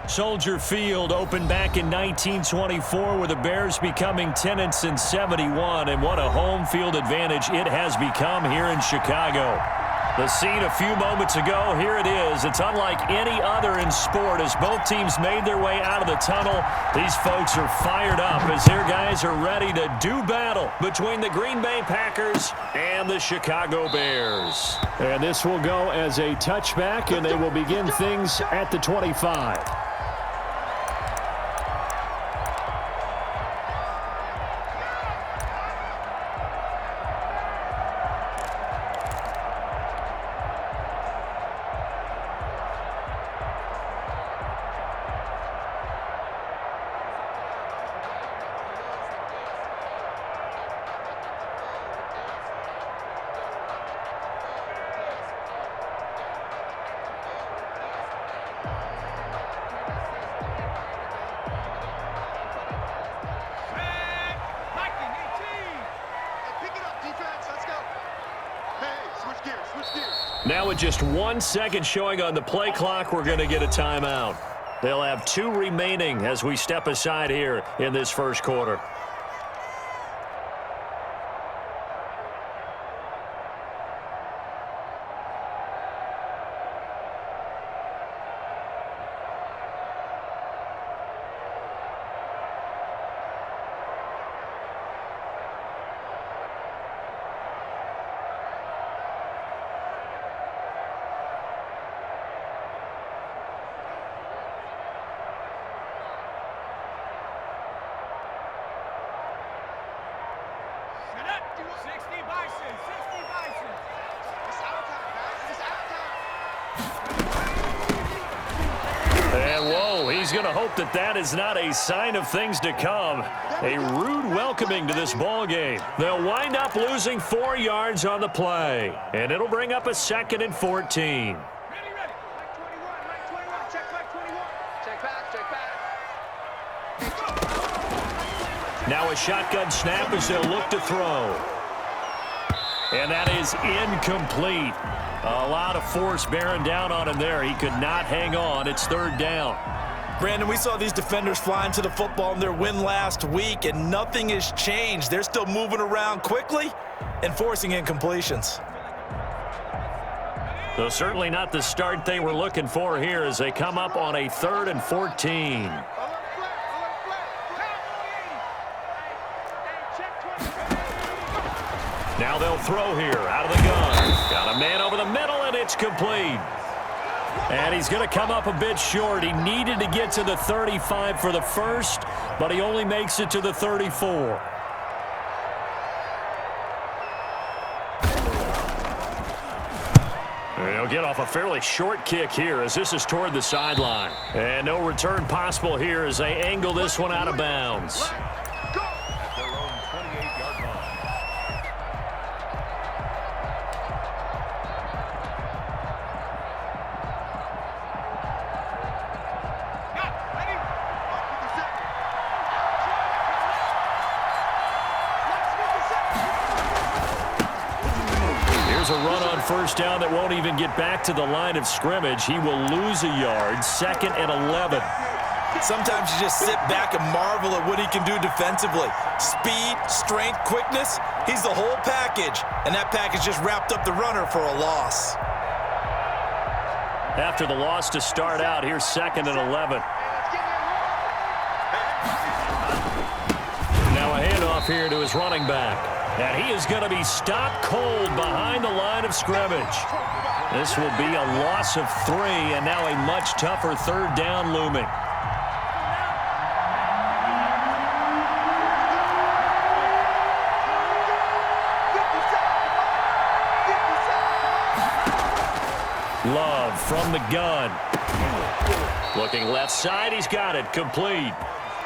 Soldier Field opened back in 1924 with the Bears becoming tenants in 71, and what a home field advantage it has become here in Chicago. The scene a few moments ago, here it is. It's unlike any other in sport as both teams made their way out of the tunnel. These folks are fired up as their guys are ready to do battle between the Green Bay Packers and the Chicago Bears. And this will go as a touchback, and they will begin things at the 25. Now with just 1 second showing on the play clock, we're going to get a timeout. They'll have 2 remaining as we step aside here in this first quarter. He's going to hope that that is not a sign of things to come. A rude welcoming to this ball game. They'll wind up losing 4 yards on the play, and it'll bring up a 2nd and 14. Now a shotgun snap as they'll look to throw. And that is incomplete. A lot of force bearing down on him there. He could not hang on. It's 3rd down. Brandon, we saw these defenders flying to the football in their win last week, and nothing has changed. They're still moving around quickly and forcing incompletions. So certainly not the start they were looking for here as they come up on a 3rd and 14. Now they'll throw here out of the gun. Got a man over the middle, and it's complete. And he's going to come up a bit short. He needed to get to the 35 for the first, but he only makes it to the 34. He'll get off a fairly short kick here as this is toward the sideline. And no return possible here as they angle this one out of bounds. A run on first down that won't even get back to the line of scrimmage. He will lose a yard. 2nd and 11. Sometimes you just sit back and marvel at what he can do defensively. Speed, strength, quickness. He's the whole package. And that package just wrapped up the runner for a loss. After the loss to start out, here's 2nd and 11. Now a handoff here to his running back. And he is going to be stopped cold behind the line of scrimmage. This will be a loss of 3, and now a much tougher 3rd down looming. Love from the gun. Looking left side, he's got it, complete.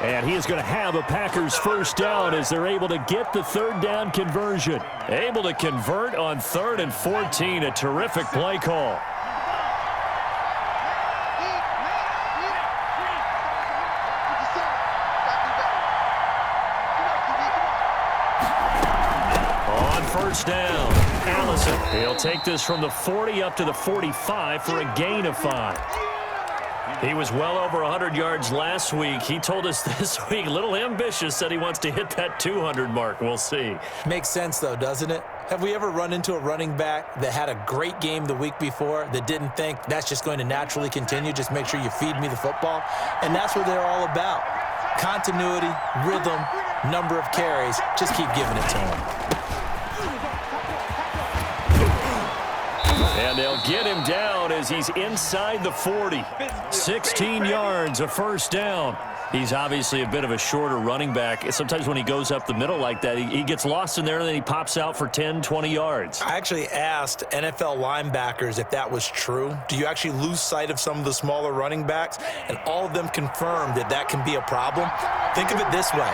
And he is going to have a Packers first down as they're able to get the 3rd down conversion. Able to convert on 3rd and 14. A terrific play call. On first down, Allison. He'll take this from the 40 up to the 45 for a gain of 5. He was well over 100 yards last week. He told us this week, a little ambitious, said he wants to hit that 200 mark. We'll see. Makes sense, though, doesn't it? Have we ever run into a running back that had a great game the week before that didn't think that's just going to naturally continue? Just make sure you feed me the football. And that's what they're all about. Continuity, rhythm, number of carries. Just keep giving it to him. And they'll get him down as he's inside the 40. 16 yards, a first down. He's obviously a bit of a shorter running back. Sometimes when he goes up the middle like that, he gets lost in there, and then he pops out for 10, 20 yards. I actually asked NFL linebackers if that was true. Do you actually lose sight of some of the smaller running backs? And all of them confirmed that that can be a problem. Think of it this way.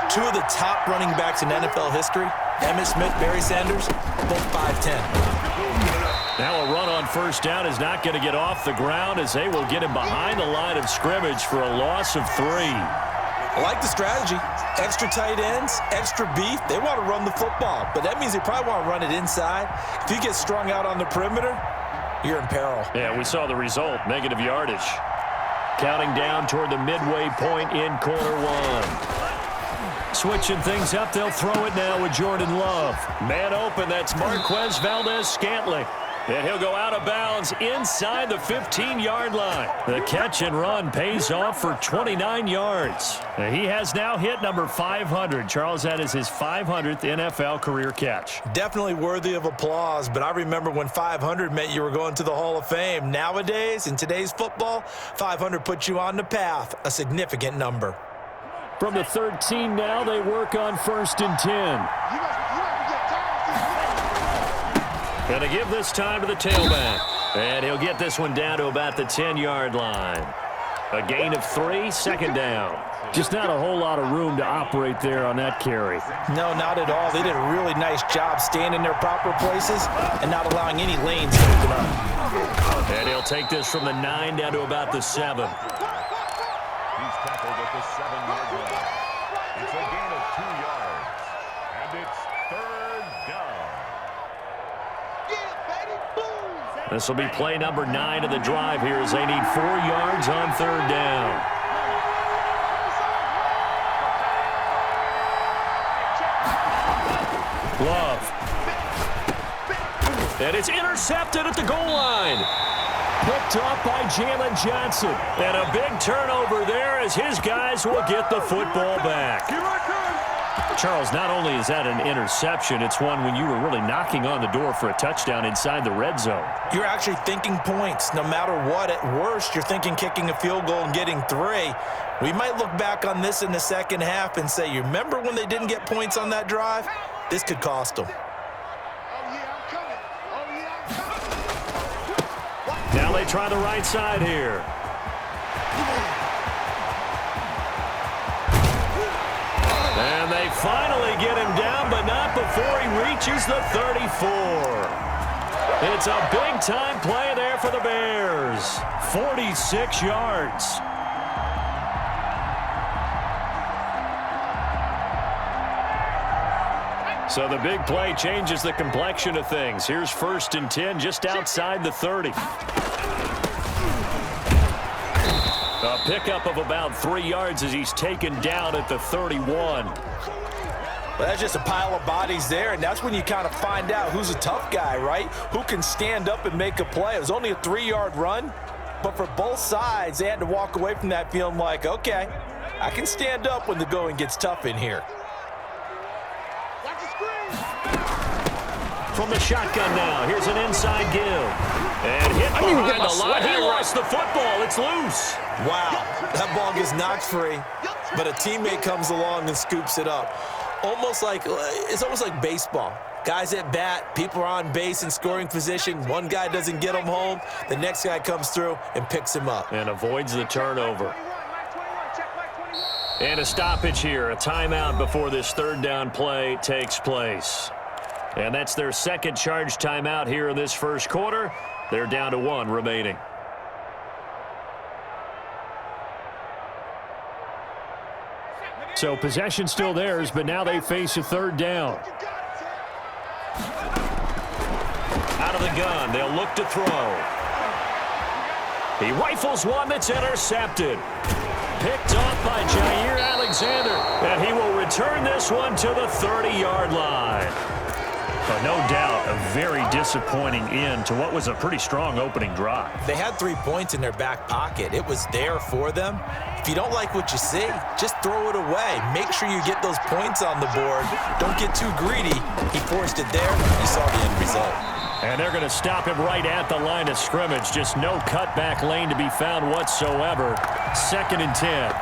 Two of the top running backs in NFL history, Emmitt Smith, Barry Sanders, both 5'10". Now a run on first down is not going to get off the ground as they will get him behind the line of scrimmage for a loss of 3. I like the strategy. Extra tight ends, extra beef. They want to run the football, but that means they probably want to run it inside. If you get strung out on the perimeter, you're in peril. Yeah, we saw the result, negative yardage. Counting down toward the midway point in quarter 1. Switching things up, they'll throw it now with Jordan Love. Man open, that's Marquez Valdez-Scantling. And he'll go out of bounds inside the 15-yard line. The catch and run pays off for 29 yards. He has now hit number 500. Charles, that is his 500th NFL career catch. Definitely worthy of applause, but I remember when 500 meant you were going to the Hall of Fame. Nowadays, in today's football, 500 puts you on the path, a significant number. From the 13 now, they work on 1st and 10. Going to give this time to the tailback. And he'll get this one down to about the 10-yard line. A gain of 3, second down. Just not a whole lot of room to operate there on that carry. No, not at all. They did a really nice job staying in their proper places and not allowing any lanes to open up. And he'll take this from the 9 down to about the 7. He's tackled at the 7-yard line. It's a gain of 2 yards. And it's 3rd down. This will be play number 9 of the drive here as they need 4 yards on 3rd down. Love. And it's intercepted at the goal line. Picked off by Jalen Johnson. And a big turnover there as his guys will get the football back. Charles, not only is that an interception, it's one when you were really knocking on the door for a touchdown inside the red zone. You're actually thinking points. No matter what, at worst, you're thinking kicking a field goal and getting 3. We might look back on this in the second half and say, you remember when they didn't get points on that drive? This could cost them. Now they try the right side here. And they finally get him down, but not before he reaches the 34. It's a big-time play there for the Bears. 46 yards. So the big play changes the complexion of things. Here's 1st and 10 just outside the 30. A pickup of about 3 yards as he's taken down at the 31. Well, that's just a pile of bodies there, and that's when you kind of find out who's a tough guy, right? Who can stand up and make a play. It was only a 3-yard run, but for both sides, they had to walk away from that feeling like, okay, I can stand up when the going gets tough in here. From the shotgun now, here's an inside give. And hit behind the line. He lost the football. It's loose. Wow, that ball gets knocked free, but a teammate comes along and scoops it up. It's almost like baseball. Guys at bat, people are on base in scoring position. One guy doesn't get him home. The next guy comes through and picks him up. And avoids the turnover. And a stoppage here, a timeout before this 3rd down play takes place. And that's their second charge timeout here in this first quarter. They're down to 1 remaining. So possession still theirs, but now they face a 3rd down. Out of the gun, they'll look to throw. He rifles one that's intercepted. Picked off by Jair Alexander, and he will return this one to the 30-yard line. But no doubt, a very disappointing end to what was a pretty strong opening drive. They had 3 points in their back pocket. It was there for them. If you don't like what you see, just throw it away. Make sure you get those points on the board. Don't get too greedy. He forced it there. You saw the end result. And they're going to stop him right at the line of scrimmage. Just no cutback lane to be found whatsoever. 2nd and 10.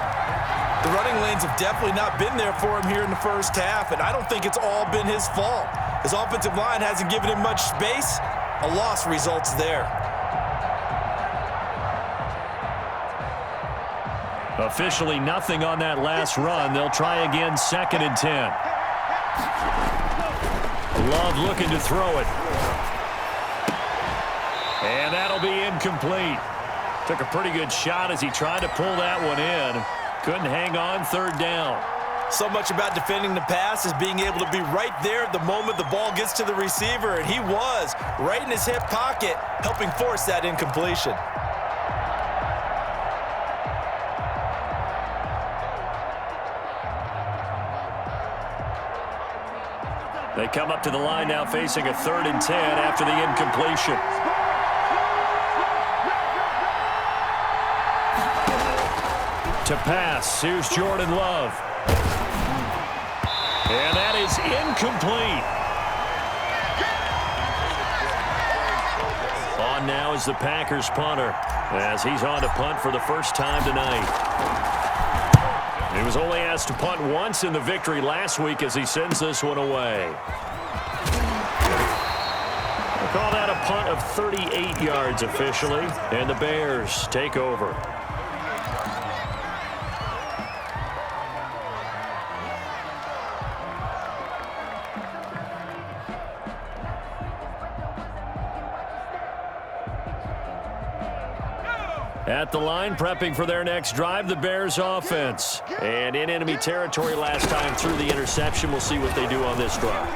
The running lanes have definitely not been there for him here in the first half, and I don't think it's all been his fault. His offensive line hasn't given him much space. A loss results there. Officially nothing on that last run. They'll try again, 2nd and 10. Love looking to throw it. And that'll be incomplete. Took a pretty good shot as he tried to pull that one in. Couldn't hang on, 3rd down. So much about defending the pass is being able to be right there at the moment the ball gets to the receiver, and he was right in his hip pocket, helping force that incompletion. They come up to the line now facing a 3rd and 10 after the incompletion. To pass, here's Jordan Love. And that is incomplete. On now is the Packers punter as he's on to punt for the first time tonight. He was only asked to punt once in the victory last week as he sends this one away. We'll call that a punt of 38 yards officially, and the Bears take over. At the line, prepping for their next drive, the Bears offense. And in enemy territory last time through the interception. We'll see what they do on this drive.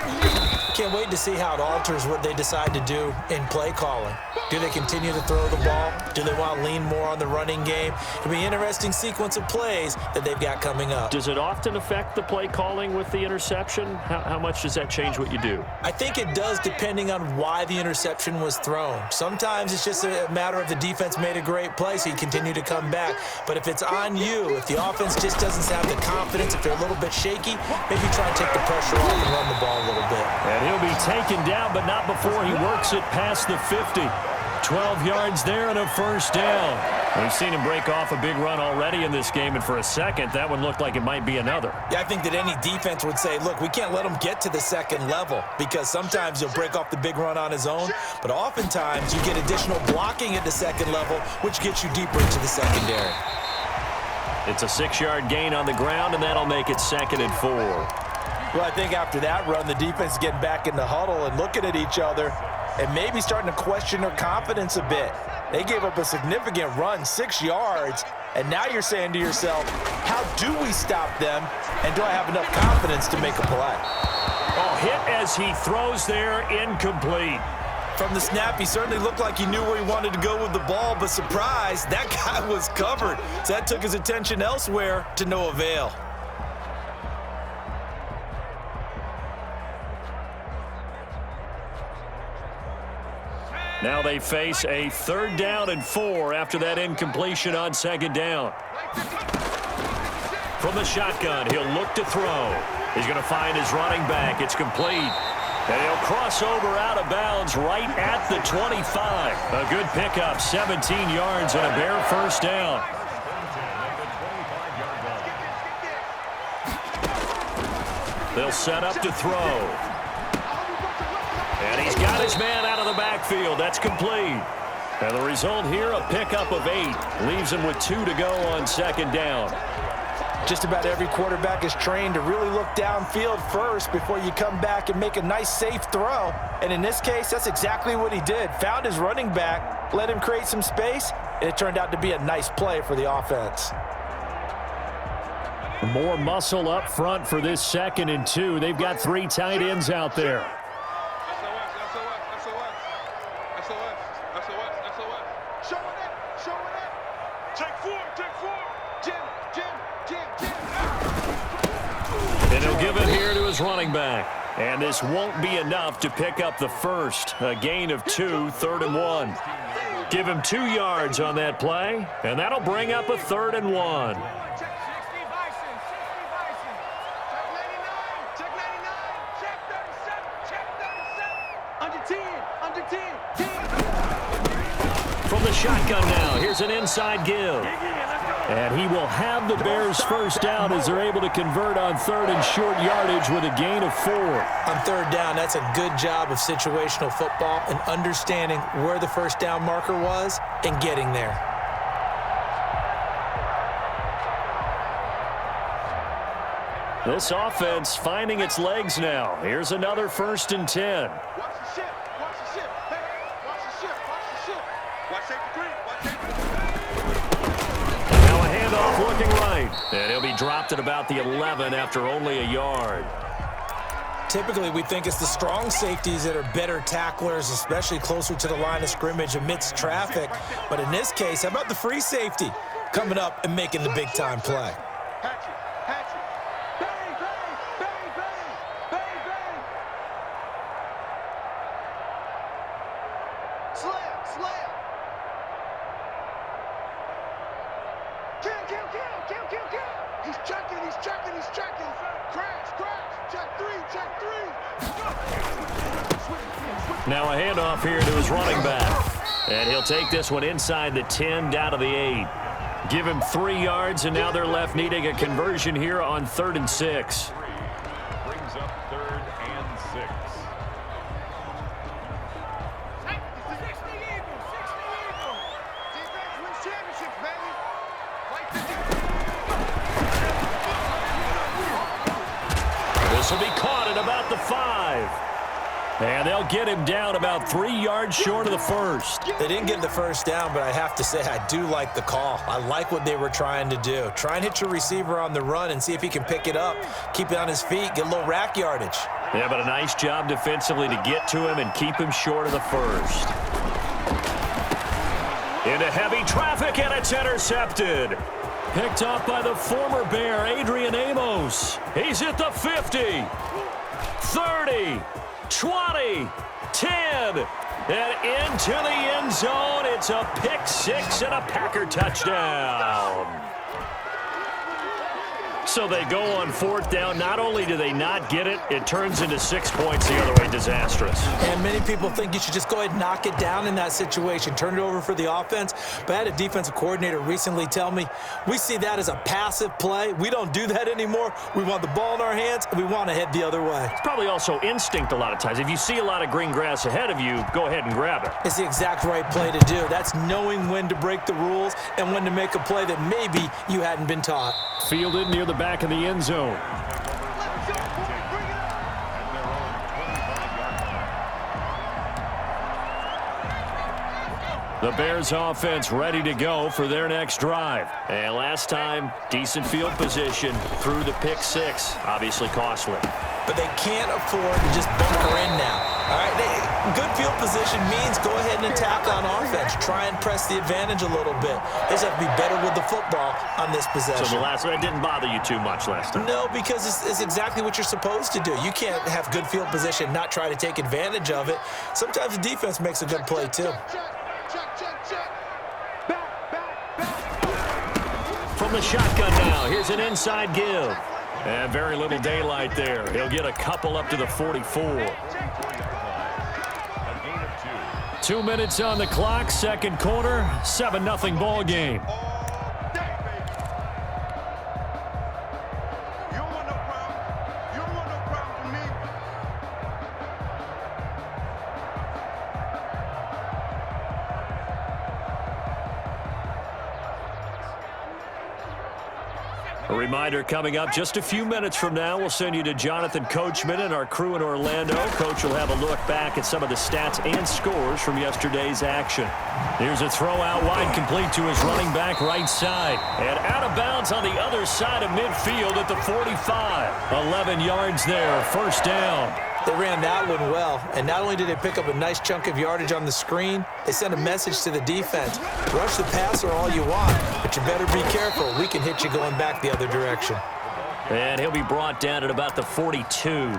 Can't wait to see how it alters what they decide to do in play calling. Do they continue to throw the ball? Do they want to lean more on the running game? It'll be an interesting sequence of plays that they've got coming up. Does it often affect the play calling with the interception? How much does that change what you do? I think it does depending on why the interception was thrown. Sometimes it's just a matter of the defense made a great play, so you continue to come back. But if it's on you, if the offense just doesn't have the confidence, if they're a little bit shaky, maybe try and take the pressure off and run the ball a little bit. And he'll be taken down, but not before he works it past the 50. 12 yards there and a 1st down. We've seen him break off a big run already in this game, and for a second, that one looked like it might be another. Yeah, I think that any defense would say, look, we can't let him get to the 2nd level, because sometimes he'll break off the big run on his own, but oftentimes you get additional blocking at the 2nd level, which gets you deeper into the secondary. It's a 6-yard gain on the ground, and that'll make it 2nd and 4. Well, I think after that run, the defense is getting back in the huddle and looking at each other and maybe starting to question their confidence a bit. They gave up a significant run, 6 yards, and now you're saying to yourself, how do we stop them, and do I have enough confidence to make a play? Oh, hit as he throws there, incomplete. From the snap, he certainly looked like he knew where he wanted to go with the ball, but surprise, that guy was covered. So that took his attention elsewhere to no avail. Now they face a 3rd down and 4 after that incompletion on 2nd down. From the shotgun, he'll look to throw. He's going to find his running back. It's complete. And he'll cross over out of bounds right at the 25. A good pickup, 17 yards and a bare 1st down. They'll set up to throw. And he's got his man out of the backfield. That's complete. And the result here, a pickup of 8. Leaves him with 2 to go on 2nd down. Just about every quarterback is trained to really look downfield first before you come back and make a nice, safe throw. And in this case, that's exactly what he did. Found his running back, let him create some space, and it turned out to be a nice play for the offense. More muscle up front for this 2nd and 2. They've got 3 tight ends out there. SOS. And he'll give it here to his running back. And this won't be enough to pick up the first. A gain of 2, 3rd and 1. Give him 2 yards on that play, and that'll bring up a 3rd and 1. From the shotgun now, here's an inside give. And he will have the Bears first down as they're able to convert on 3rd and short yardage with a gain of 4. On 3rd down, that's a good job of situational football and understanding where the first down marker was and getting there. This offense finding its legs now. Here's another 1st and 10. Looking right, and he'll be dropped at about the 11 after only a yard. Typically, we think it's the strong safeties that are better tacklers, especially closer to the line of scrimmage amidst traffic. But in this case, how about the free safety coming up and making the big-time play? Now a handoff here to his running back. And he'll take this one inside the 10 down to the 8. Give him 3 yards, and now they're left needing a conversion here on 3rd and 6. Brings up 3rd and 6. This will be caught at about the 5. And they'll get him down about 3 yards short of the first. They didn't get the first down, but I have to say I do like the call. I like what they were trying to do. Try and hit your receiver on the run and see if he can pick it up, keep it on his feet, get a little rack yardage. Yeah, but a nice job defensively to get to him and keep him short of the first. Into heavy traffic, and it's intercepted. Picked up by the former Bear, Adrian Amos. He's at the 50, 30, 20, 10, and into the end zone. It's a pick 6 and a Packer touchdown. So they go on 4th down. Not only do they not get it, it turns into 6 points the other way. Disastrous. And many people think you should just go ahead and knock it down in that situation, turn it over for the offense. But I had a defensive coordinator recently tell me, we see that as a passive play. We don't do that anymore. We want the ball in our hands, and we want to head the other way. It's probably also instinct a lot of times. If you see a lot of green grass ahead of you, go ahead and grab it. It's the exact right play to do. That's knowing when to break the rules and when to make a play that maybe you hadn't been taught. Fielded near the back of the end zone. The Bears offense ready to go for their next drive. And last time, decent field position through the pick 6. Obviously costly. But they can't afford to just bunker in now. All right, good field position means go ahead and attack on offense. Try and press the advantage a little bit. They just have to be better with the football on this possession. So the last one didn't bother you too much last time? No, because it's exactly what you're supposed to do. You can't have good field position, not try to take advantage of it. Sometimes the defense makes a good play, too. From the shotgun now, here's an inside give. And very little daylight there. He'll get a couple up to the 44. 2 minutes on the clock, second quarter, 7-0 ball game. A reminder coming up just a few minutes from now, we'll send you to Jonathan Coachman and our crew in Orlando. Coach will have a look back at some of the stats and scores from yesterday's action. Here's a throw out wide, complete to his running back right side. And out of bounds on the other side of midfield at the 45. 11 yards there, first down. They ran that one well, and not only did they pick up a nice chunk of yardage on the screen, they sent a message to the defense. Rush the passer all you want, but you better be careful. We can hit you going back the other direction. And he'll be brought down at about the 42.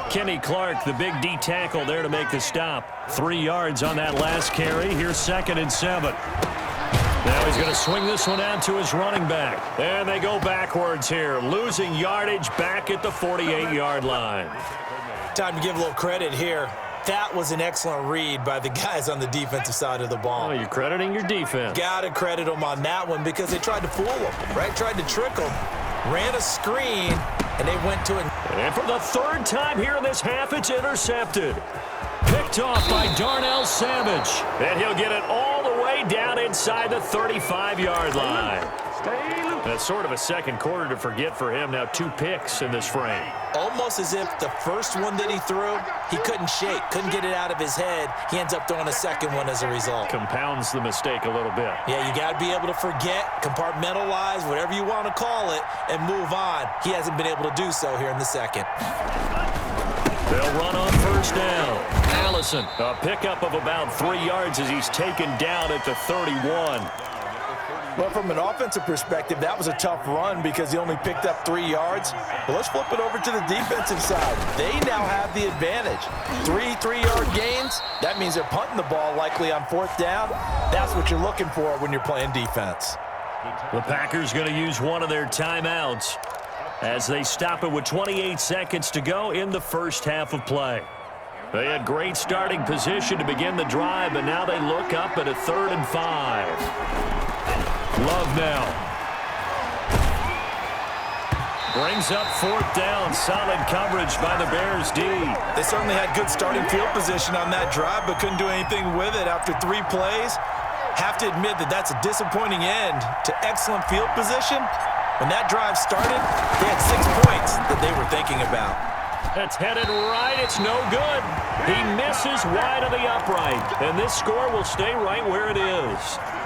Kenny Clark, the big D tackle there to make the stop. 3 yards on that last carry. Here's 2nd and 7. Now he's going to swing this one out to his running back. And they go backwards here, losing yardage back at the 48-yard line. Time to give a little credit here. That was an excellent read by the guys on the defensive side of the ball. Oh, you're crediting your defense. Got to credit them on that one because they tried to fool them, right? Tried to trick them, ran a screen, and they went to it. And for the 3rd time here in this half, it's intercepted. Picked off by Darnell Savage. And he'll get it all the way down inside the 35-yard line. That's sort of a second quarter to forget for him. Now 2 picks in this frame. Almost as if the first one that he threw, he couldn't shake, couldn't get it out of his head. He ends up throwing a second one as a result. Compounds the mistake a little bit. Yeah, you got to be able to forget, compartmentalize, whatever you want to call it, and move on. He hasn't been able to do so here in the second. They'll run on 1st down. Allison, a pickup of about 3 yards as he's taken down at the 31. Well, from an offensive perspective, that was a tough run because he only picked up 3 yards. But let's flip it over to the defensive side. They now have the advantage. 3 3-yard gains, that means they're punting the ball likely on 4th down. That's what you're looking for when you're playing defense. The Packers going to use one of their timeouts as they stop it with 28 seconds to go in the first half of play. They had great starting position to begin the drive, but now they look up at a 3rd and 5. Love now. Brings up 4th down. Solid coverage by the Bears D. They certainly had good starting field position on that drive, but couldn't do anything with it after 3 plays. Have to admit that that's a disappointing end to excellent field position. When that drive started, they had 6 points that they were thinking about. That's headed right. It's no good. He misses wide of the upright, and this score will stay right where it is.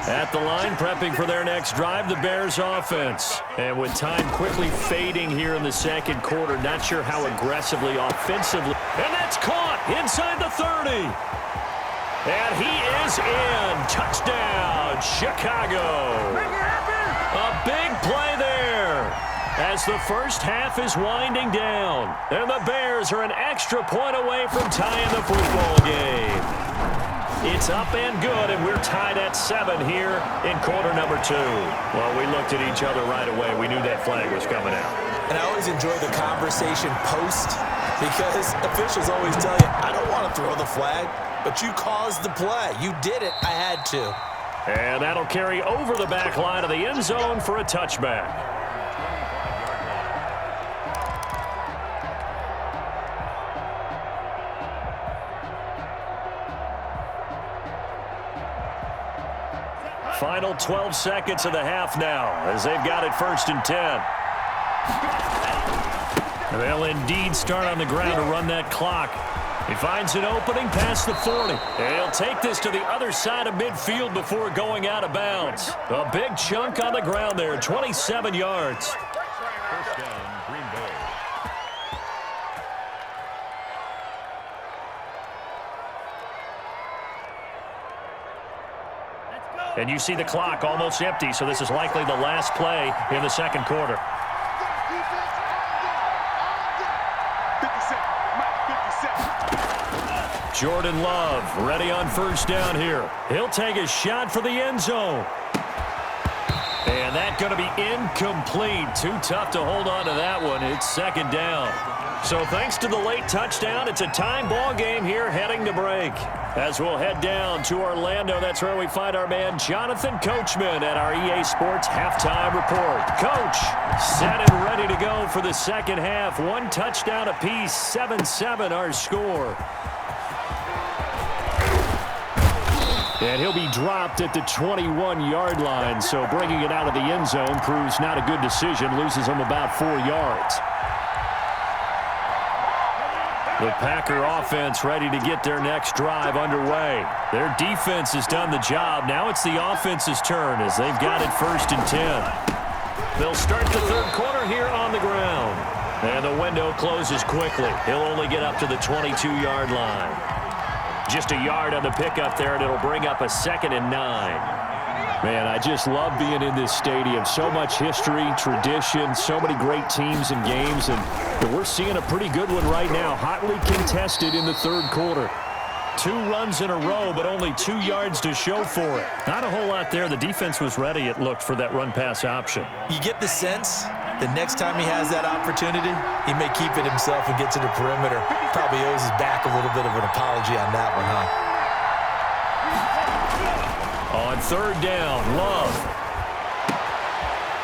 At the line, prepping for their next drive, the Bears offense. And with time quickly fading here in the second quarter, not sure how aggressively, offensively. And that's caught inside the 30. And he is in. Touchdown, Chicago. A big play there as the first half is winding down. And the Bears are an extra point away from tying the football game. It's up and good, and we're tied at 7 here in quarter number 2. Well, we looked at each other right away. We knew that flag was coming out. And I always enjoy the conversation post because officials always tell you, I don't want to throw the flag, but you caused the play. You did it. I had to. And that'll carry over the back line of the end zone for a touchback. Final 12 seconds of the half now as they've got it 1st and 10. They'll indeed start on the ground to run that clock. He finds an opening past the 40. And he'll take this to the other side of midfield before going out of bounds. A big chunk on the ground there, 27 yards. 1st down, Green Bay. And you see the clock almost empty, so this is likely the last play in the second quarter. Jordan Love ready on 1st down here. He'll take a shot for the end zone. And that's going to be incomplete. Too tough to hold on to that one. It's 2nd down. So thanks to the late touchdown, it's a time ball game here heading to break. As we'll head down to Orlando, that's where we find our man Jonathan Coachman at our EA Sports Halftime Report. Coach, set and ready to go for the second half. 1 touchdown apiece, 7-7 our score. And he'll be dropped at the 21-yard line, so bringing it out of the end zone proves not a good decision, loses him about 4 yards. The Packer offense ready to get their next drive underway. Their defense has done the job. Now it's the offense's turn as they've got it 1st and 10. They'll start the third quarter here on the ground. And the window closes quickly. He'll only get up to the 22-yard line. Just a yard on the pickup there, and it'll bring up a 2nd and 9. Man, I just love being in this stadium. So much history, tradition, so many great teams and games, and we're seeing a pretty good one right now. Hotly contested in the third quarter. 2 runs in a row, but only 2 yards to show for it. Not a whole lot there. The defense was ready, it looked, for that run-pass option. You get the sense the next time he has that opportunity, he may keep it himself and get to the perimeter. Probably owes his back a little bit of an apology on that one, huh? On third down, Love.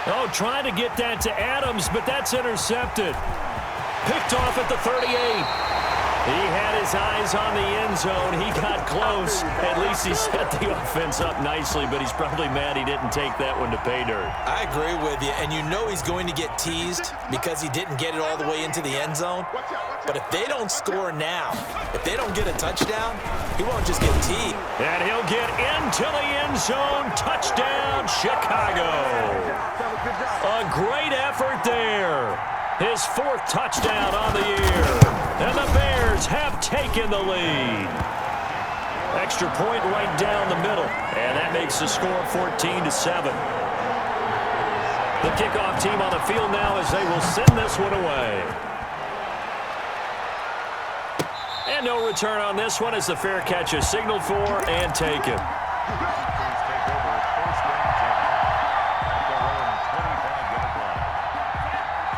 Oh, trying to get that to Adams, but that's intercepted. Picked off at the 38. He had his eyes on the end zone. He got close. At least he set the offense up nicely, but he's probably mad he didn't take that one to pay dirt. I agree with you, and you know he's going to get teased because he didn't get it all the way into the end zone. But if they don't score now, if they don't get a touchdown, he won't just get teased. And he'll get into the end zone. Touchdown, Chicago. A great effort there. His 4th touchdown on the year. And the Bears have taken the lead. Extra point right down the middle. And that makes the score 14-7. The kickoff team on the field now as they will send this one away. And no return on this one as the fair catch is signaled for and taken.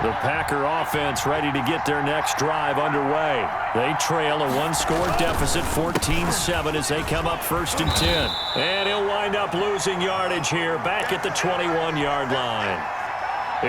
The Packer offense ready to get their next drive underway. They trail a 1-score deficit, 14-7, as they come up 1st and 10. And he'll wind up losing yardage here, back at the 21-yard line.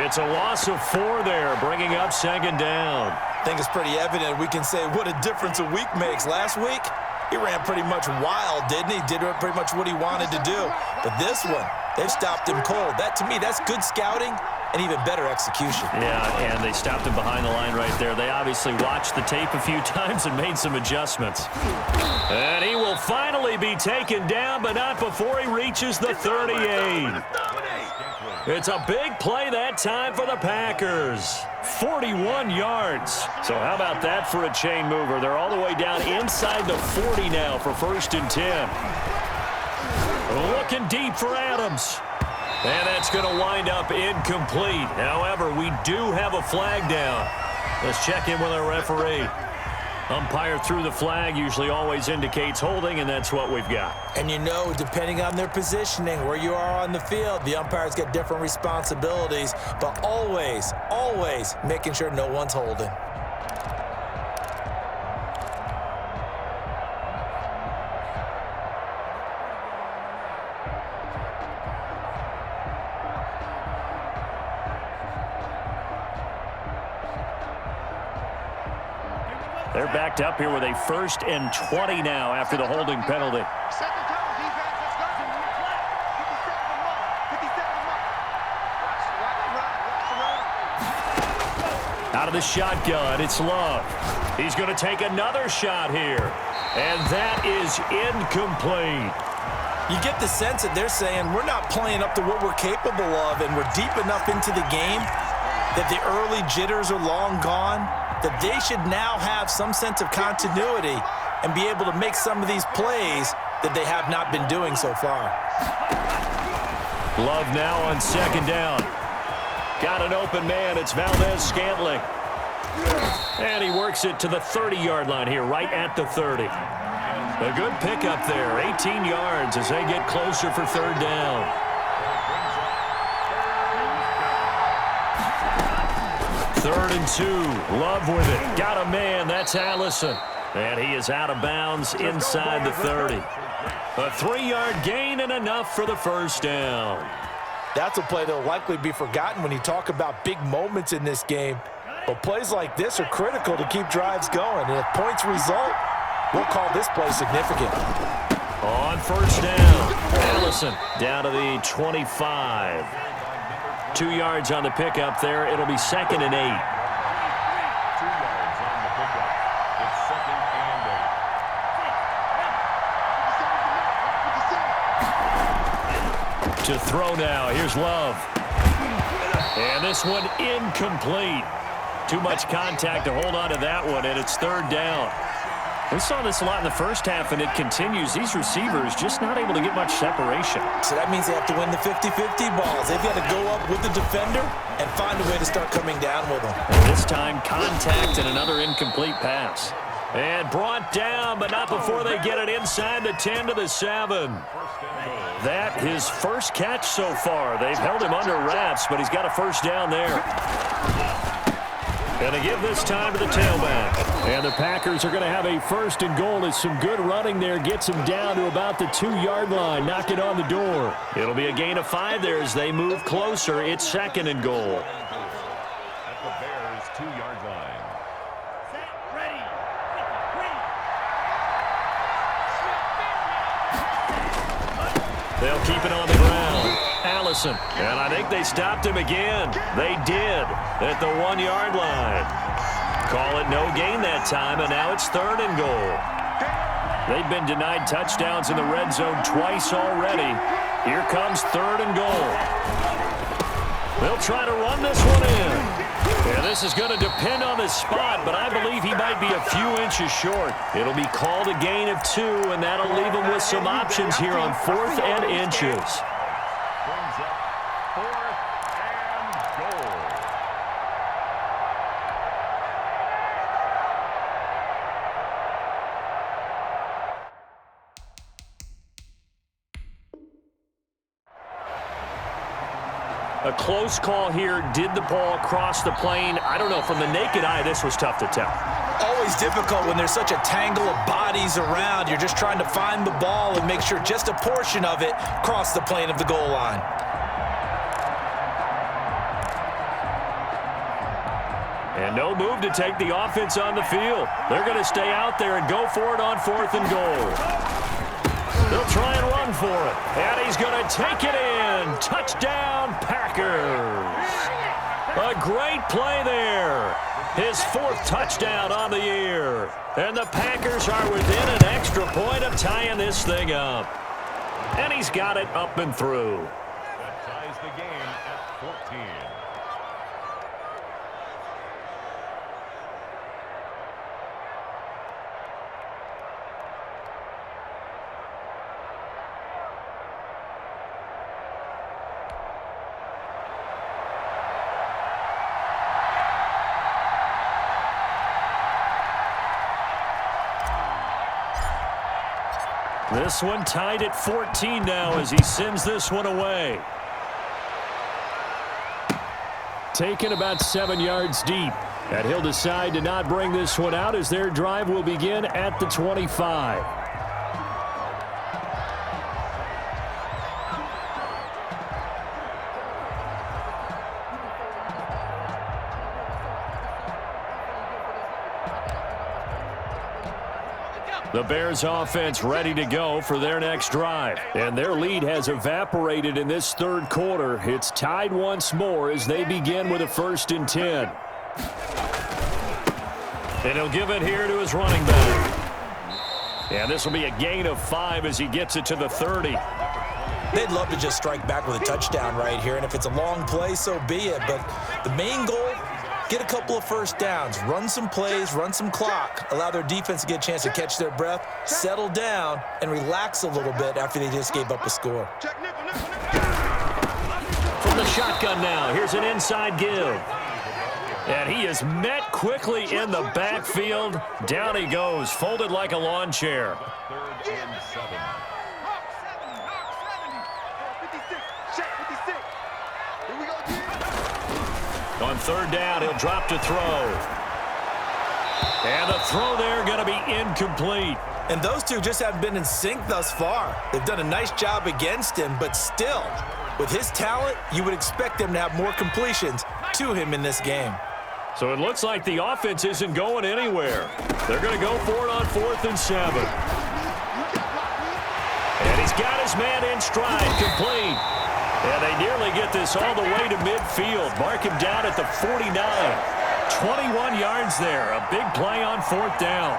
It's a loss of 4 there, bringing up 2nd down. I think it's pretty evident. We can say what a difference a week makes. Last week, he ran pretty much wild, didn't he? Did pretty much what he wanted to do. But this one, they've stopped him cold. That, to me, that's good scouting and even better execution. Yeah, and they stopped him behind the line right there. They obviously watched the tape a few times and made some adjustments. And he will finally be taken down, but not before he reaches the 38. It's a big play that time for the Packers. 41 yards. So how about that for a chain mover? They're all the way down inside the 40 now for 1st and 10. Looking deep for Adams. And that's going to wind up incomplete. However, we do have a flag down. Let's check in with our referee. Umpire threw the flag, usually always indicates holding, and that's what we've got. And you know, depending on their positioning, where you are on the field, the umpires get different responsibilities, but always, always making sure no one's holding. They're backed up here with a 1st and 20 now after the holding penalty. Out of the shotgun, it's Love. He's going to take another shot here. And that is incomplete. You get the sense that they're saying we're not playing up to what we're capable of, and we're deep enough into the game that the early jitters are long gone, that they should now have some sense of continuity and be able to make some of these plays that they have not been doing so far. Love now on 2nd down. Got an open man. It's Valdez-Scantling. And he works it to the 30-yard line here, right at the 30. A good pickup there, 18 yards as they get closer for 3rd down. Third and 2. Love with it. Got a man. That's Allison. And he is out of bounds inside the 30. A 3-yard gain and enough for the 1st down. That's a play that will likely be forgotten when you talk about big moments in this game. But plays like this are critical to keep drives going. And if points result, we'll call this play significant. On 1st down, Allison down to the 25. 2 yards on the pickup there. It'll be 2nd and 8. 2 yards on the pickup. It's 2nd and 8. To throw now. Here's Love. And this one incomplete. Too much contact to hold on to that one, and it's 3rd down. We saw this a lot in the first half, and it continues. These receivers just not able to get much separation. So that means they have to win the 50-50 balls. They've got to go up with the defender and find a way to start coming down with them. And this time, contact and another incomplete pass. And brought down, but not before they get it inside the 10 to the 7. That his first catch so far. They've held him under wraps, but he's got a first down there. Going to give this time to the tailback. And the Packers are going to have a first and goal as some good running there gets them down to about the 2-yard line. Knock it on the door. It'll be a gain of 5 there as they move closer. It's second and goal. At the Bears' 2-yard line. Set, ready. They'll keep it on the ground. Allison. And I think they stopped him again. They did at the 1-yard line. Call it no gain that time, and now it's third and goal. They've been denied touchdowns in the red zone twice already. Here comes third and goal. They'll try to run this one in. Yeah, this is going to depend on the spot, but I believe he might be a few inches short. It'll be called a gain of 2, and that'll leave him with some options here on 4th and inches. Brings up 4th and goal. A close call here. Did the ball cross the plane? I don't know. From the naked eye, this was tough to tell. Always difficult when there's such a tangle of bodies around. You're just trying to find the ball and make sure just a portion of it crossed the plane of the goal line. And no move to take the offense on the field. They're going to stay out there and go for it on 4th and goal. They'll try and run for it. And he's going to take it in. Touchdown, Packers. A great play there. His 4th touchdown on the year. And the Packers are within an extra point of tying this thing up. And he's got it up and through. That ties the game at 14. This one tied at 14 now as he sends this one away. Taken about 7 yards deep. And he'll decide to not bring this one out as their drive will begin at the 25. The Bears offense ready to go for their next drive. And their lead has evaporated in this third quarter. It's tied once more as they begin with a 1st and 10. And he'll give it here to his running back. And this will be a gain of 5 as he gets it to the 30. They'd love to just strike back with a touchdown right here, and if it's a long play, so be it. But the main goal, get a couple of first downs, run some plays, run some clock, allow their defense to get a chance to catch their breath, settle down, and relax a little bit after they just gave up a score. From the shotgun now, here's an inside give. And he is met quickly in the backfield. Down he goes, folded like a lawn chair. 3rd and 7. On 3rd down, he'll drop to throw. And the throw there going to be incomplete. And those two just haven't been in sync thus far. They've done a nice job against him, but still, with his talent, you would expect them to have more completions to him in this game. So it looks like the offense isn't going anywhere. They're going to go for it on 4th and 7. And he's got his man in stride, complete. And they nearly get this all the way to midfield. Mark him down at the 49. 21 yards there. A big play on 4th down.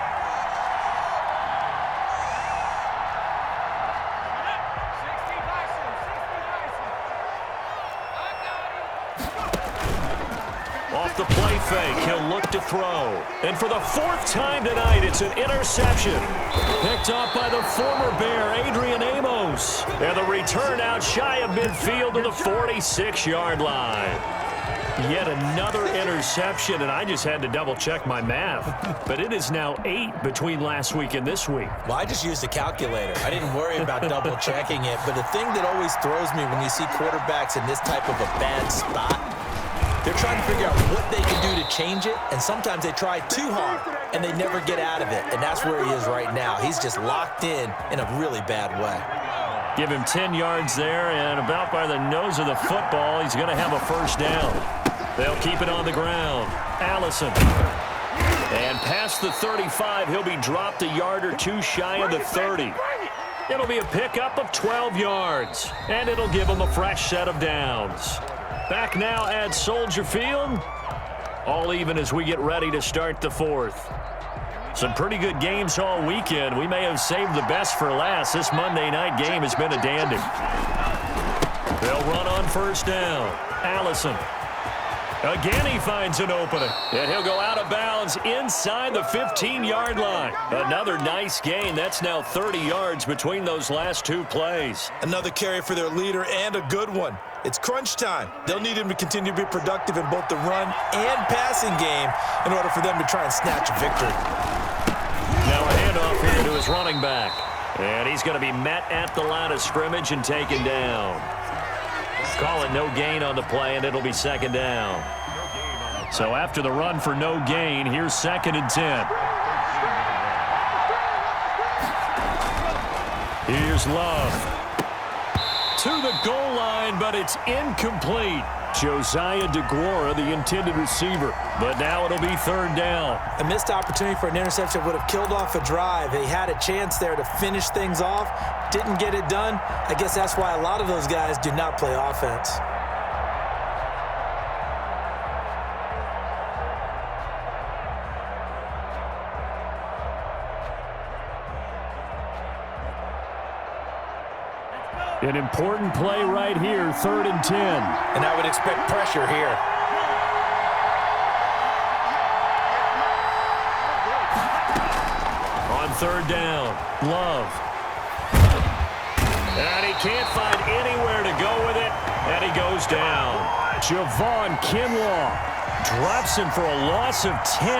Off the play fake, he'll look to throw. And for the fourth time tonight, it's an interception. Picked off by the former Bear, Adrian Amos. And the return out shy of midfield to the 46-yard line. Yet another interception, and I just had to double-check my math. But it is now 8 between last week and this week. Well, I just used a calculator. I didn't worry about double-checking it. But the thing that always throws me when you see quarterbacks in this type of a bad spot, they're trying to figure out what they can do to change it, and sometimes they try too hard, and they never get out of it. And that's where he is right now. He's just locked in a really bad way. Give him 10 yards there, and about by the nose of the football, he's going to have a first down. They'll keep it on the ground. Allison. And past the 35, he'll be dropped a yard or two shy of the 30. It'll be a pickup of 12 yards, and it'll give him a fresh set of downs. Back now at Soldier Field. All even as we get ready to start the fourth. Some pretty good games all weekend. We may have saved the best for last. This Monday night game has been a dandy. They'll run on first down. Allison. Again, he finds an opening. And he'll go out of bounds inside the 15-yard line. Another nice gain. That's now 30 yards between those last two plays. Another carry for their leader and a good one. It's crunch time. They'll need him to continue to be productive in both the run and passing game in order for them to try and snatch a victory. Now a handoff here to his running back. And he's going to be met at the line of scrimmage and taken down. Call it no gain on the play, and it'll be second down. So after the run for no gain, here's 2nd and 10. Here's Love. To the goal line, but it's incomplete. Josiah DeGuara, the intended receiver. But now it'll be third down. A missed opportunity for an interception would have killed off a drive. They had a chance there to finish things off. Didn't get it done. I guess that's why a lot of those guys do not play offense. An important play right here, 3rd and 10. And I would expect pressure here. On third down, Love. And he can't find anywhere to go with it, and he goes down. Javon Kinlaw drops him for a loss of 10,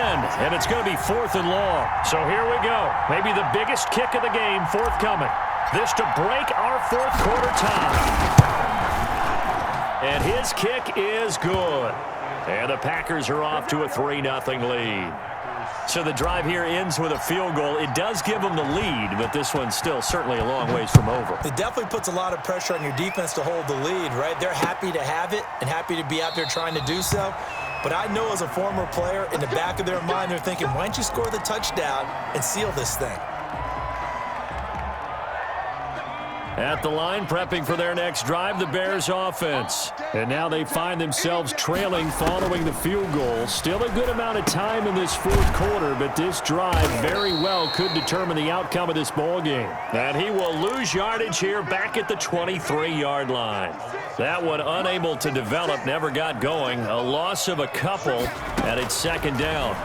and it's going to be 4th and long. So here we go. Maybe the biggest kick of the game forthcoming. This to break our fourth quarter tie. And his kick is good. And the Packers are off to a 3-0 lead. So the drive here ends with a field goal. It does give them the lead, but this one's still certainly a long ways from over. It definitely puts a lot of pressure on your defense to hold the lead, right? They're happy to have it and happy to be out there trying to do so. But I know as a former player, in the back of their mind, they're thinking, why don't you score the touchdown and seal this thing? At the line, prepping for their next drive, the Bears offense. And now they find themselves trailing following the field goal. Still a good amount of time in this fourth quarter, but this drive very well could determine the outcome of this ball game. And he will lose yardage here back at the 23-yard line. That one unable to develop, never got going. A loss of a couple, and it's second down.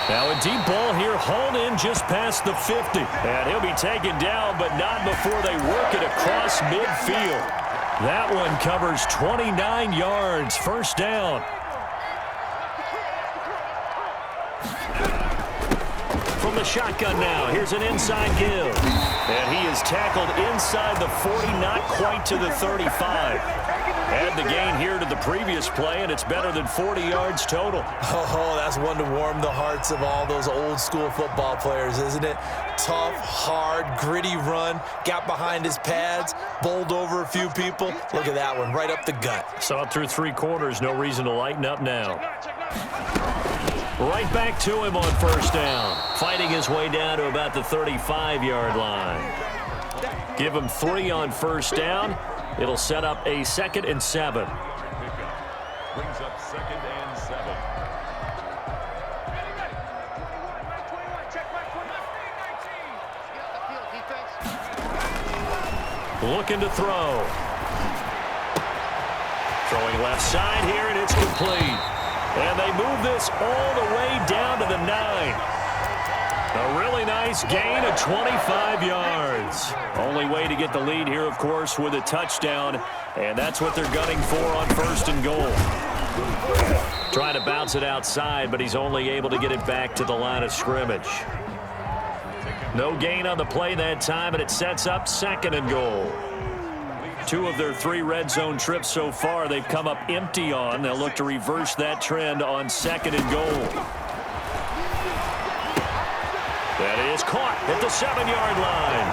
Now a deep ball here, hauled in just past the 50. And he'll be taken down, but not before they work it across midfield. That one covers 29 yards, first down. From the shotgun now, here's an inside give. And he is tackled inside the 40, not quite to the 35. Add the gain here to the previous play, and it's better than 40 yards total. Oh, that's one to warm the hearts of all those old school football players, isn't it? Tough, hard, gritty run, got behind his pads, bowled over a few people. Look at that one, right up the gut. Saw it through 3 quarters, no reason to lighten up now. Right back to him on first down, fighting his way down to about the 35-yard line. Give him 3 on first down. It'll set up a 2nd and 7. Brings up 2nd and 7. Looking to throw. Throwing left side here, and it's complete. And they move this all the way down to the 9. A really nice gain of 25 yards. Only way to get the lead here, of course, with a touchdown. And that's what they're gunning for on 1st and goal. Trying to bounce it outside, but he's only able to get it back to the line of scrimmage. No gain on the play that time, and it sets up 2nd and goal. 2 of their 3 red zone trips so far they've come up empty on. They'll look to reverse that trend on 2nd and goal. That is caught at the 7-yard line.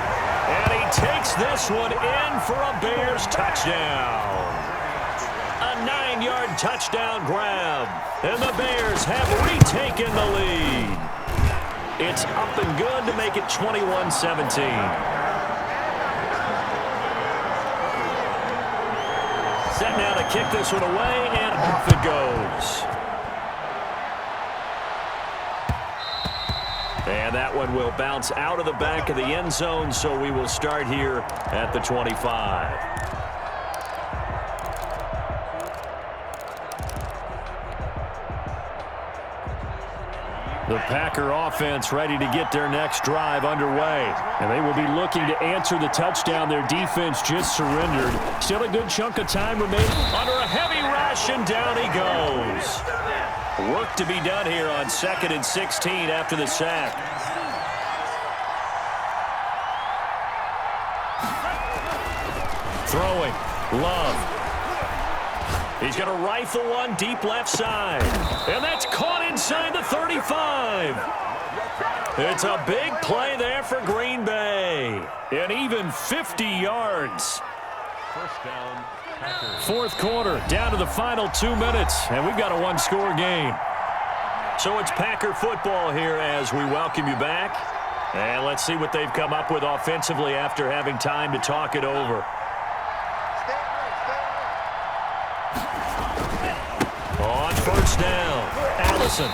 And he takes this one in for a Bears touchdown. A 9-yard touchdown grab. And the Bears have retaken the lead. It's up and good to make it 21-17. Set now to kick this one away, and off it goes. And that one will bounce out of the back of the end zone, so we will start here at the 25. The Packer offense ready to get their next drive underway. And they will be looking to answer the touchdown their defense just surrendered. Still a good chunk of time remaining under a heavy rush, and down he goes. Work to be done here on 2nd and 16 after the sack. Throwing. Love. He's going to rifle one deep left side. And that's caught inside the 35. It's a big play there for Green Bay. And even 50 yards. First down, Packers. 4th quarter, down to the final 2 minutes. And we've got a 1-score game. So it's Packer football here as we welcome you back. And let's see what they've come up with offensively after having time to talk it over. On 1st down, Allison.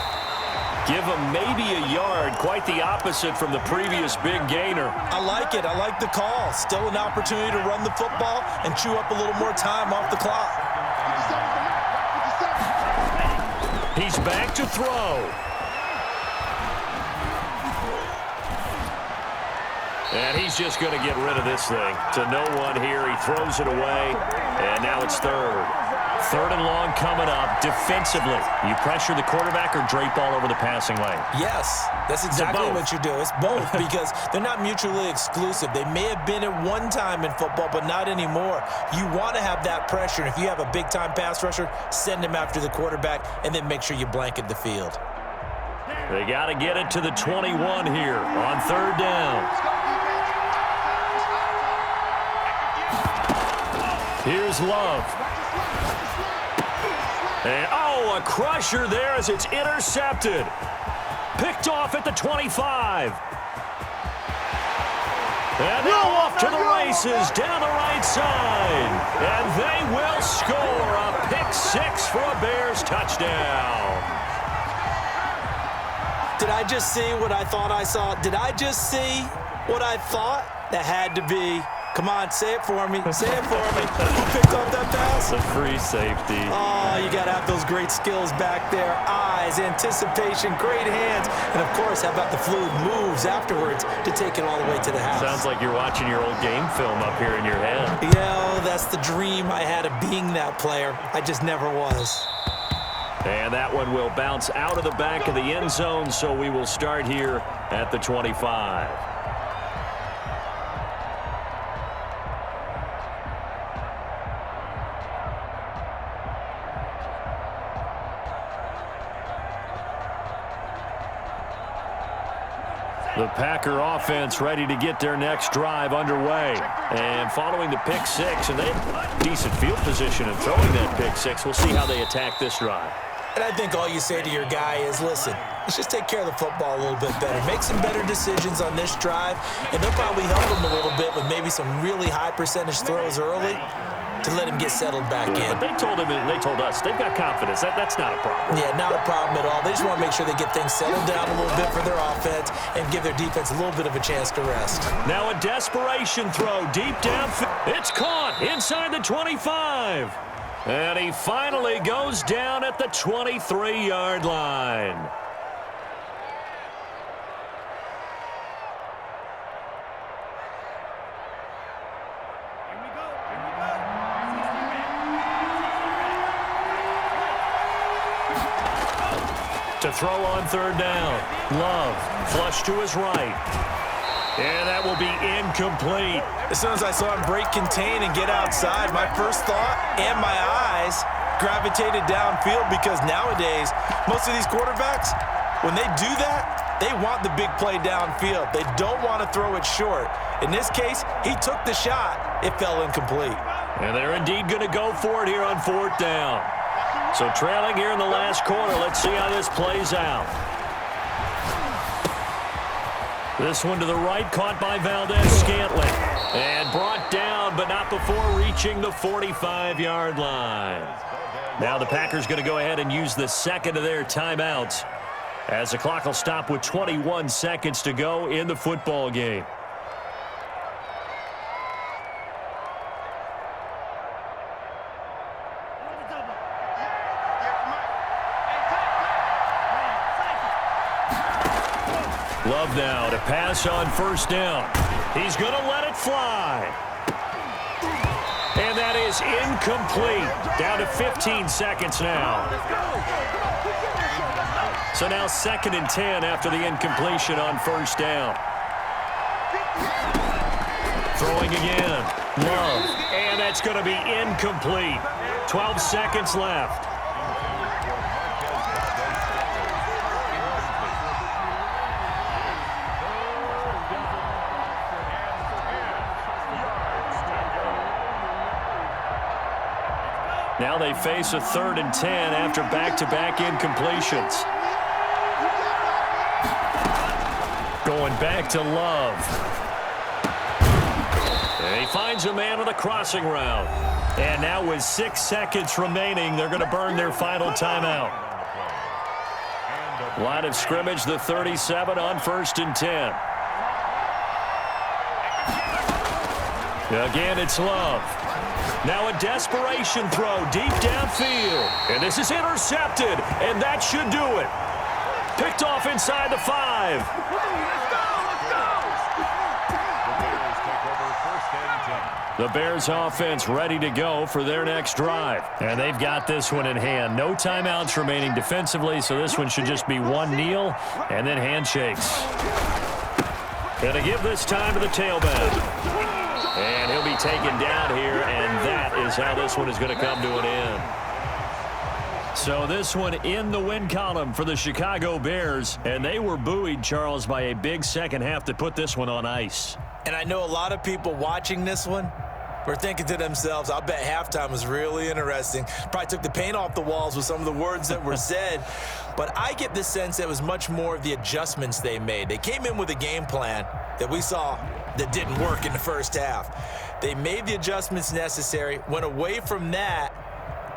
Give him maybe a yard, quite the opposite from the previous big gainer. I like it. I like the call. Still an opportunity to run the football and chew up a little more time off the clock. He's back to throw. And he's just going to get rid of this thing to no one here. He throws it away, and now it's 3rd. 3rd and long coming up. Defensively, you pressure the quarterback or drape all over the passing lane? Yes, that's exactly what you do. It's both because they're not mutually exclusive. They may have been at one time in football, but not anymore. You want to have that pressure. And if you have a big-time pass rusher, send him after the quarterback and then make sure you blanket the field. They got to get it to the 21 here on 3rd down. Here's Love. And, oh, a crusher there as it's intercepted. Picked off at the 25. And now off to the races down the right side. And they will score a pick-6 for a Bears touchdown. Did I just see what I thought I saw? Did I just see what I thought? That had to be. Come on, say it for me. Say it for me. Who picked up that pass? The free safety. Oh, you got to have those great skills back there. Eyes, anticipation, great hands. And, of course, how about the fluid moves afterwards to take it all the way to the house? Sounds like you're watching your old game film up here in your head. Yeah, that's the dream I had of being that player. I just never was. And that one will bounce out of the back of the end zone, so we will start here at the 25. The Packer offense ready to get their next drive underway. And following the pick-6, and they have decent field position in throwing that pick-6. We'll see how they attack this drive. And I think all you say to your guy is, listen, let's just take care of the football a little bit better. Make some better decisions on this drive, and they'll probably help him a little bit with maybe some really high percentage throws early to let him get settled back in. But they told him, and they told us, they've got confidence. That's not a problem. Yeah, not a problem at all. They just want to make sure they get things settled down a little bit for their offense and give their defense a little bit of a chance to rest. Now a desperation throw deep down. It's caught inside the 25. And he finally goes down at the 23-yard line. To throw on third down. Love, flush to his right. And that will be incomplete. As soon as I saw him break contain and get outside, my first thought and my eyes gravitated downfield, because nowadays, most of these quarterbacks, when they do that, they want the big play downfield. They don't want to throw it short. In this case, he took the shot. It fell incomplete. And they're indeed going to go for it here on fourth down. So trailing here in the last quarter. Let's see how this plays out. This one to the right, caught by Valdez-Scantling. And brought down, but not before reaching the 45-yard line. Now the Packers going to go ahead and use the second of their timeouts, as the clock will stop with 21 seconds to go in the football game. Love now to pass on first down. He's going to let it fly. And that is incomplete. Down to 15 seconds now. So now 2nd and 10 after the incompletion on first down. Throwing again. Love. And that's going to be incomplete. 12 seconds left. Now they face a 3rd and 10 after back-to-back incompletions. Going back to Love. And he finds a man with a crossing route. And now with 6 seconds remaining, they're going to burn their final timeout. Line of scrimmage, the 37 on 1st and 10. Again, it's Love. Now a desperation throw deep downfield. And this is intercepted, and that should do it. Picked off inside the 5. The Bears offense ready to go for their next drive. And they've got this one in hand. No timeouts remaining defensively, so this one should just be one kneel and then handshakes. Going to give this time to the tailback. And he'll be taken down here, and that is how this one is going to come to an end. So this one in the win column for the Chicago Bears, and they were buoyed, Charles, by a big second half to put this one on ice. And I know a lot of people watching this one were thinking to themselves, I'll bet halftime was really interesting. Probably took the paint off the walls with some of the words that were said. But I get the sense that it was much more of the adjustments they made. They came in with a game plan that we saw that didn't work in the first half. They made the adjustments necessary, went away from that,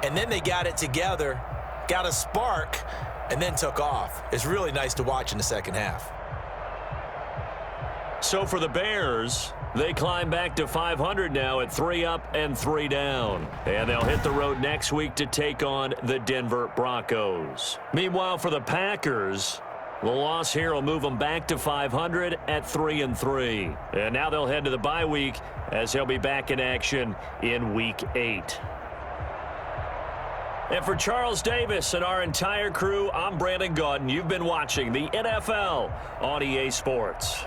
and then they got it together, got a spark, and then took off. It's really nice to watch in the second half. So for the Bears, they climb back to 500 now at 3 up and 3 down. And they'll hit the road next week to take on the Denver Broncos. Meanwhile, for the Packers, the loss here will move them back to 500 at 3-3. And now they'll head to the bye week as they'll be back in action in Week 8. And for Charles Davis and our entire crew, I'm Brandon Gaudin. You've been watching the NFL on EA Sports.